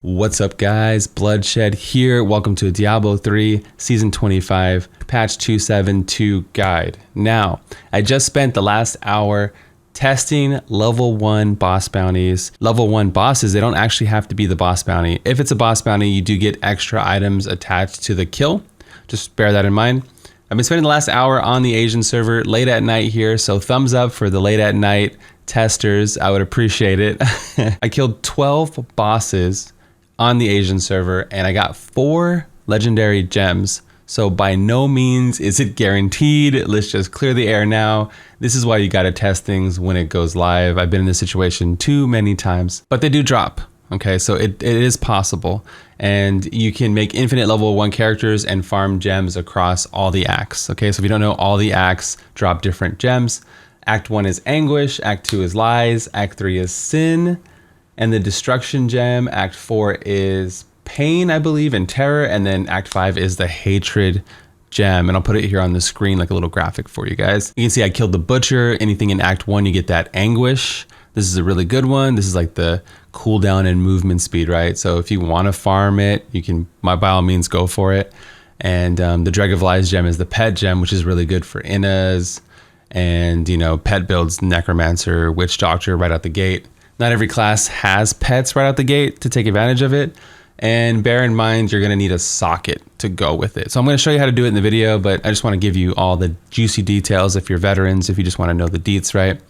What's up guys, Bloodshed here. Welcome to Diablo 3 Season 25 Patch 272 guide. Now, I just spent the last hour testing level 1 boss bounties. Level 1 bosses, they don't actually have to be the boss bounty. If it's a boss bounty, you do get extra items attached to the kill. Just bear that in mind. I've been spending the last hour on the Asian server late at night here, so thumbs up for the late at night testers. I would appreciate it. I killed 12 bosses on the Asian server, and I got 4 legendary gems. So by no means is it guaranteed. Let's just clear the air now. This is why you gotta test things when it goes live. I've been in this situation too many times, but they do drop. Okay, so it is possible. And you can make infinite level 1 characters and farm gems across all the acts. Okay, so if you don't know, all the acts drop different gems. Act 1 is Anguish, Act 2 is Lies, Act 3 is Sin, and the Destruction gem. Act 4 is Pain, I believe, and Terror, and then Act 5 is the Hatred gem, and I'll put it here on the screen like a little graphic for you guys. You can see I killed the Butcher. Anything in Act 1, you get that Anguish. This is a really good one. This is like the cooldown and movement speed, right? So if you want to farm it, you can, by all means, go for it. And the Dreg of Lies gem is the Pet gem, which is really good for Innas, and, you know, pet builds Necromancer, Witch Doctor right out the gate. Not every class has pets right out the gate to take advantage of it. And bear in mind, you're gonna need a socket to go with it. So I'm gonna show you how to do it in the video, but I just wanna give you all the juicy details if you're veterans, if you just wanna know the deets, right?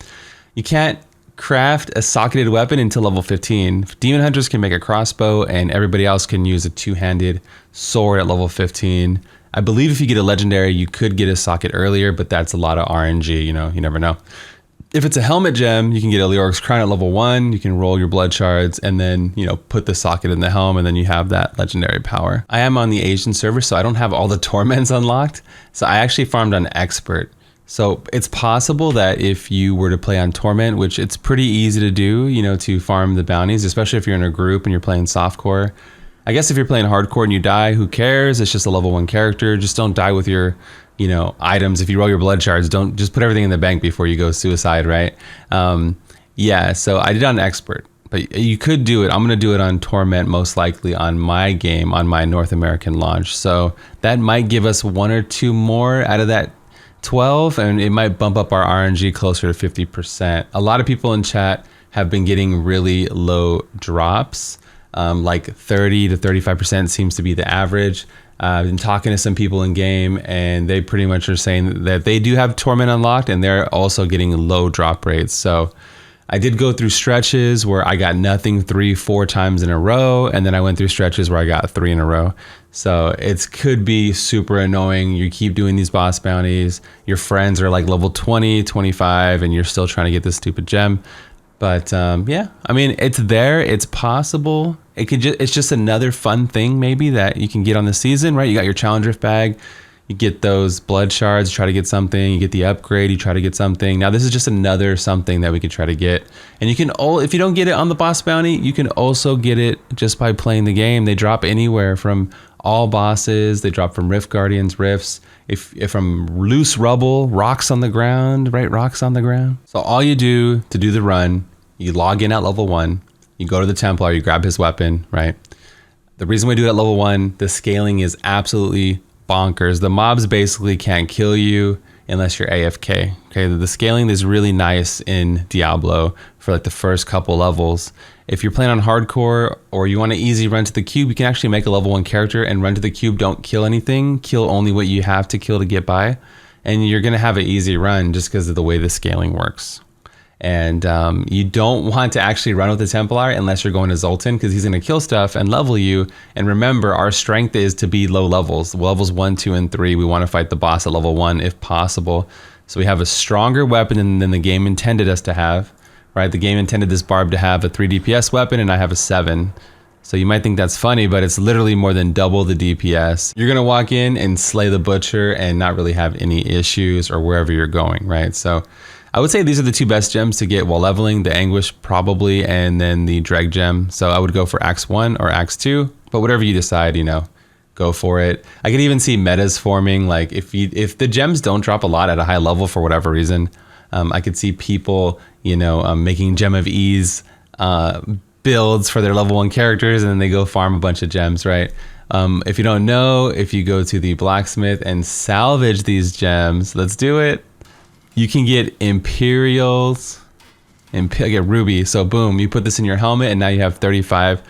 You can't craft a socketed weapon until level 15. Demon Hunters can make a crossbow, and everybody else can use a two-handed sword at level 15. I believe if you get a legendary, you could get a socket earlier, but that's a lot of RNG, you know, you never know. If it's a helmet gem, you can get a Leoric's Crown at level 1, you can roll your blood shards and then, you know, put the socket in the helm, and then you have that legendary power. I am on the Asian server, so I don't have all the torments unlocked. So I actually farmed on expert. So it's possible that if you were to play on torment, which it's pretty easy to do, you know, to farm the bounties, especially if you're in a group and you're playing softcore. I guess if you're playing hardcore and you die, who cares? It's just a level 1 character. Just don't die with your, you know, items. If you roll your blood shards, don't just put everything in the bank before you go suicide, right? Yeah, so I did on expert, but you could do it. I'm gonna do it on torment, most likely on my game, on my North American launch. So that might give us 1 or 2 more out of that 12, and it might bump up our RNG closer to 50%. A lot of people in chat have been getting really low drops. Like 30 to 35% seems to be the average. I've been talking to some people in game, and they pretty much are saying that they do have torment unlocked, and they're also getting low drop rates. So I did go through stretches where I got nothing 3-4 times in a row, and then I went through stretches where I got 3 in a row. So it could be super annoying. You keep doing these boss bounties, your friends are like level 20, 25, and you're still trying to get this stupid gem. But yeah, I mean, it's there, it's possible. It's just another fun thing maybe that you can get on the season, right? You got your challenge rift bag, you get those blood shards, you try to get something, you get the upgrade, you try to get something. Now this is just another something that we could try to get. And you can, if you don't get it on the boss bounty, you can also get it just by playing the game. They drop anywhere from all bosses, they drop from Rift Guardians, Rifts, if from loose rubble, rocks on the ground, right? Rocks on the ground. So all you do to do the run, you log in at level 1, you go to the Templar, you grab his weapon, right? The reason we do it at level 1, the scaling is absolutely bonkers. The mobs basically can't kill you unless you're AFK. Okay, the scaling is really nice in Diablo for like the first couple levels. If you're playing on hardcore or you want an easy run to the cube, you can actually make a level 1 character and run to the cube. Don't kill anything, kill only what you have to kill to get by, and you're gonna have an easy run just because of the way the scaling works. And you don't want to actually run with the Templar unless you're going to Zoltan, because he's going to kill stuff and level you. And remember, our strength is to be low levels. Levels 1, 2, and 3, we want to fight the boss at level 1 if possible. So we have a stronger weapon than the game intended us to have, right? The game intended this barb to have a 3 DPS weapon, and I have a 7. So you might think that's funny, but it's literally more than double the DPS. You're going to walk in and slay the Butcher and not really have any issues or wherever you're going, right? So I would say these are the 2 best gems to get while leveling, the Anguish probably, and then the Dreg gem. So I would go for Axe 1 or Axe 2, but whatever you decide, you know, go for it. I could even see metas forming, like if the gems don't drop a lot at a high level for whatever reason, I could see people, you know, making Gem of Ease builds for their level 1 characters, and then they go farm a bunch of gems, right? If you don't know, if you go to the blacksmith and salvage these gems, let's do it. You can get Imperials, get Ruby. So boom, you put this in your helmet and now you have 35%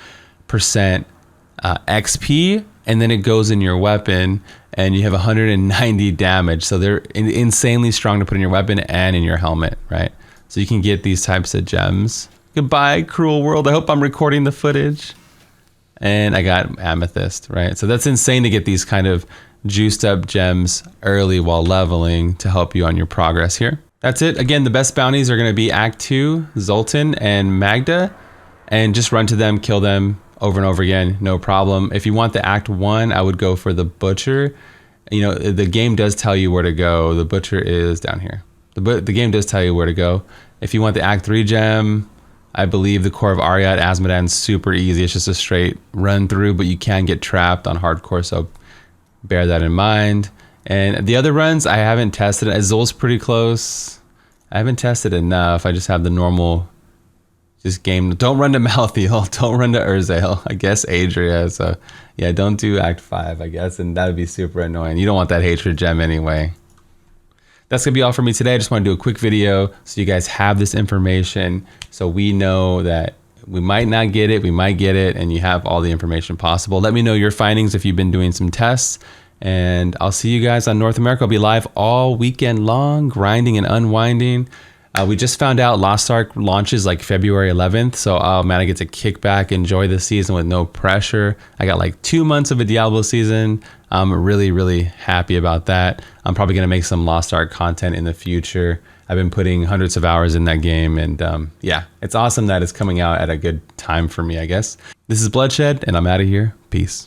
XP, and then it goes in your weapon and you have 190 damage. So they're insanely strong to put in your weapon and in your helmet, right? So you can get these types of gems. Goodbye, cruel world. I hope I'm recording the footage. And I got Amethyst, right? So that's insane to get these kind of juiced up gems early while leveling to help you on your progress here. That's it. Again, the best bounties are going to be Act 2, Zoltan and Magda, and just run to them, kill them over and over again, no problem. If you want the Act 1, I would go for the Butcher. You know, the game does tell you where to go. The Butcher is down here. The game does tell you where to go. If you want the Act 3 gem, I believe the Core of Ariat, Azmodan's super easy. It's just a straight run through, but you can get trapped on hardcore, so bear that in mind. And the other runs, I haven't tested. Azul's pretty close. I haven't tested enough. I just have the normal, just game. Don't run to Malthael. Don't run to Urzael. I guess Adria. So yeah, don't do Act 5, I guess. And that would be super annoying. You don't want that hatred gem anyway. That's going to be all for me today. I just want to do a quick video so you guys have this information so we know that we might not get it, we might get it, and you have all the information possible. Let me know your findings if you've been doing some tests, and I'll see you guys on North America. I'll be live all weekend long, grinding and unwinding. We just found out Lost Ark launches like February 11th, so oh man, I get to kick back, enjoy the season with no pressure. I got like 2 months of a Diablo season. I'm really, really happy about that. I'm probably gonna make some Lost Ark content in the future. I've been putting hundreds of hours in that game, and yeah, it's awesome that it's coming out at a good time for me, I guess. This is Bloodshed, and I'm out of here. Peace.